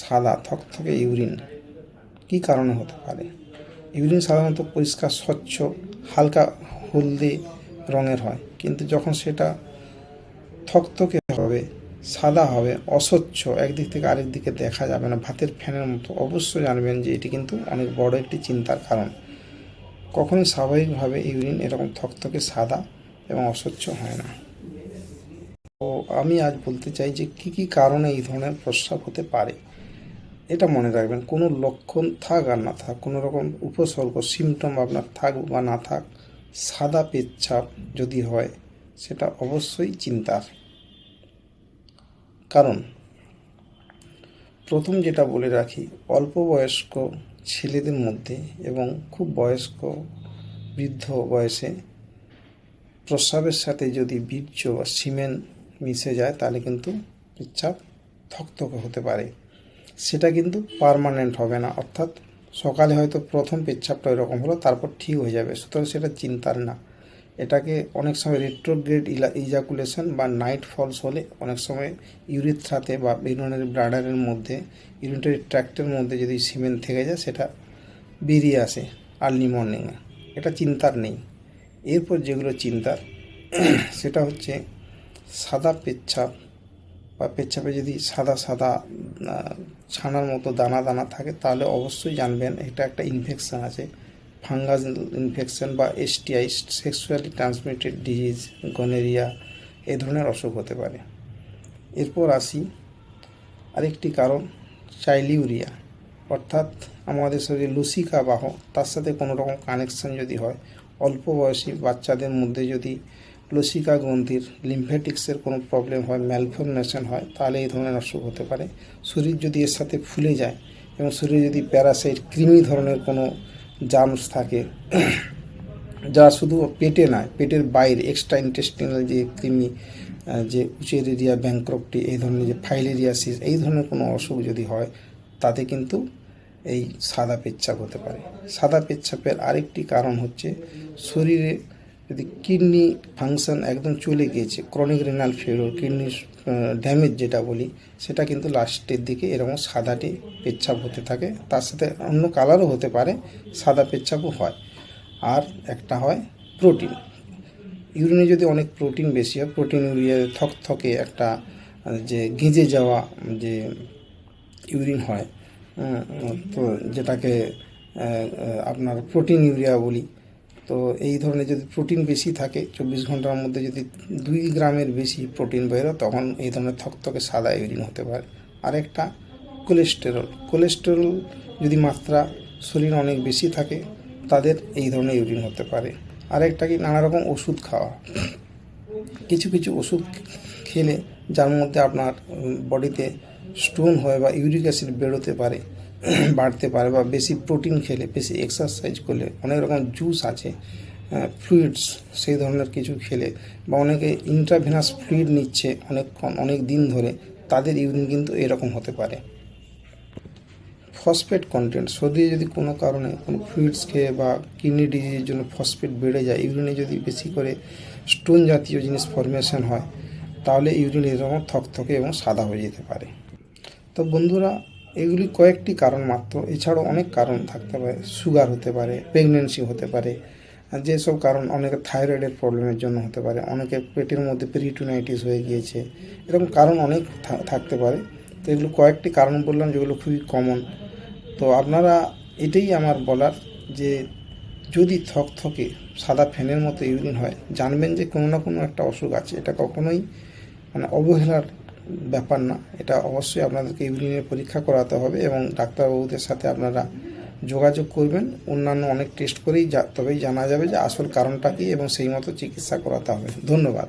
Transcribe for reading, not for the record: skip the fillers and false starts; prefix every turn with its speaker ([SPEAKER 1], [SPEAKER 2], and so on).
[SPEAKER 1] সাদা থকথকে ইউরিন কী কারণে হতে পারে? ইউরিন সাধারণত পরিষ্কার স্বচ্ছ হালকা হলদে রঙের হয়, কিন্তু যখন সেটা থকথকে হবে, সাদা হবে, অস্বচ্ছ, একদিক থেকে আরেক দিকে দেখা যাবে না, ভাতের ফ্যানের মতো, অবশ্যই জানবেন যে এটি কিন্তু অনেক বড় একটি চিন্তার কারণ। কখনোই স্বাভাবিকভাবে ইউরিন এরকম থকথকে সাদা এবং অস্বচ্ছ হয় না। তো আমি আজ বলতে চাই যে কী কী কারণে এই ধরনের প্রস্রাব হতে পারে। এটা মনে রাখবেন, কোনো লক্ষণ থাক আর না থাক, কোনো রকম উপসর্গ সিমটম আপনার থাক বা না থাক, সাদা পেচ্ছাপ যদি হয় সেটা অবশ্যই চিন্তার কারণ। প্রথম যেটা বলে রাখি, অল্প বয়স্ক ছেলেদের মধ্যে এবং খুব বয়স্ক বৃদ্ধ বয়সে প্রস্রাবের সাথে যদি বীর্য বা সিমেন মিশে যায় তাহলে কিন্তু পেচ্ছাপ থকথকে হতে পারে। সেটা কিন্তু পার্মানেন্ট হবে না, অর্থাৎ সকালে হয়তো প্রথম পেচ্ছাপটা এরকম হলো, তারপর ঠিক হয়ে যাবে, সুতরাং সেটা চিন্তার না। এটাকে অনেক সময় রেট্রোগ্রেড ইজাকুলেশন বা নাইট ফলস হলে অনেক সময় ইউরিথ্রাতে বা ইউরিনারি ব্লাডারের মধ্যে, ইউরিনারি ট্র্যাক্টের মধ্যে যদি সিমেন্ট থেকে যায় সেটা বেরিয়ে আসে আর্লি মর্নিংয়ে, এটা চিন্তার নেই। এরপর যেগুলো চিন্তার সেটা হচ্ছে সাদা পেচ্ছাপ বা পেচ্ছাপে যদি সাদা সাদা ছানার মতো দানা দানা থাকে তাহলে অবশ্যই জানবেন এটা একটা ইনফেকশান আছে, ফাঙ্গাস ইনফেকশন বা STI, sexually transmitted disease, gonorrhoea, এই ধরনের অসুখ হতে পারে। এরপর আসি আরেকটি কারণ, চাইলিউরিয়া, অর্থাৎ আমাদের শরীরে লসিকা বাহ তার সাথে কোনো রকম কানেকশান যদি হয়, অল্প বয়সী বাচ্চাদের মধ্যে যদি লসিকা গ্রন্থির লিম্ফ্যাটিক্সের কোনো প্রবলেম হয়, ম্যালফরমেশন হয়, তাহলে এই ধরনের অসুখ হতে পারে। শরীর যদি এর সাথে ফুলে যায় এবং শরীরে যদি প্যারাসাইট কৃমি ধরনের কোনো জার্মস থাকে, যা শুধু পেটে নয়, পেটের বাইরে এক্সট্রা ইন্টেস্টিনাল যে কৃমি, যে উচেরিয়া, ব্যাংক্রপ্টি, এই ধরনের যে ফাইলেরিয়াসিস, এই ধরনের কোনো অসুখ যদি হয় তাতে কিন্তু এই সাদা পেচ্ছাপ হতে পারে। সাদা পেচ্ছাপের আরেকটি কারণ হচ্ছে শরীরে যদি কিডনি ফাংশন একদম চলে গিয়েছে, chronic renal failure, kidney damage যেটা বলি, সেটা কিন্তু লাস্টের দিকে এরকম সাদাটি পেচ্ছাপ হতে থাকে। তার সাথে অন্য কালারও হতে পারে, সাদা পেচ্ছাপও হয়। আর একটা হয় প্রোটিন, ইউরিনে যদি অনেক প্রোটিন বেশি হয়, প্রোটিন ইউরিয়া থকথকে একটা যে গেঁজে যাওয়া যে ইউরিন হয়, তো যেটাকে আপনার প্রোটিন ইউরিয়া বলি, তো এই ধরনের যদি প্রোটিন বেশি থাকে, 24 ঘন্টার মধ্যে যদি 2 গ্রামের বেশি প্রোটিন বেরোয়, তখন এই ধরনের থকথকে সাদা ইউরিন হতে পারে। আরেকটা কোলেস্টেরল যদি মাত্রা শরীরে অনেক বেশি থাকে তাদের এই ধরনের ইউরিন হতে পারে। আরেকটা কি, নানা রকম ওষুধ খাওয়া, কিছু কিছু ওষুধ খেলে যার মধ্যে আপনার বডিতে স্টোন হয় বা ইউরিক অ্যাসিড বেরোতে পারে, বাড়তে পারে, বা বেশি প্রোটিন খেলে, বেশি এক্সারসাইজ করলে, অনেক রকম জুস আছে, ফ্লুইডস, সেই ধরনের কিছু খেলে, বা অনেকে ইন্ট্রাভেনাস ফ্লুইড নিচ্ছে অনেকক্ষণ অনেক দিন ধরে, তাদের ইউরিন কিন্তু এরকম হতে পারে। ফসফেট কন্টেন্ট, শরীরে যদি কোনো কারণে কোনো ফ্লুইডস খেয়ে বা কিডনি ডিজিজের জন্য ফসফেট বেড়ে যায়, ইউরিনে যদি বেশি করে স্টোন জাতীয় জিনিস ফর্মেশন হয়, তাহলে ইউরিন এরকম থকথকে এবং সাদা হয়ে যেতে পারে। তো বন্ধুরা, এগুলি কয়েকটি কারণ মাত্র, এছাড়াও অনেক কারণ থাকতে পারে। সুগার হতে পারে, প্রেগনেন্সি হতে পারে, যেসব কারণ, অনেকে থাইরয়েডের প্রবলেমের জন্য হতে পারে, অনেকে পেটের মধ্যে পেরিটোনাইটিস হয়ে গিয়েছে, এরকম কারণ অনেক থাকতে পারে। তো এগুলো কয়েকটি কারণ বললাম যেগুলো খুবই কমন। তো আপনারা, এটাই আমার বলার যে যদি থকথকে সাদা ফ্যানের মতো ইউরিন হয়, জানবেন যে কোনো না কোনো একটা অসুখ আছে। এটা কখনোই অবহেলার ব্যাপার না, এটা অবশ্যই আপনাদেরকে ইউরিনের পরীক্ষা করাতে হবে এবং ডাক্তারবাবুদের সাথে আপনারা যোগাযোগ করবেন। অন্যান্য অনেক টেস্ট করেই তবেই জানা যাবে যে আসল কারণটা কী এবং সেই মতো চিকিৎসা করাতে হবে। ধন্যবাদ।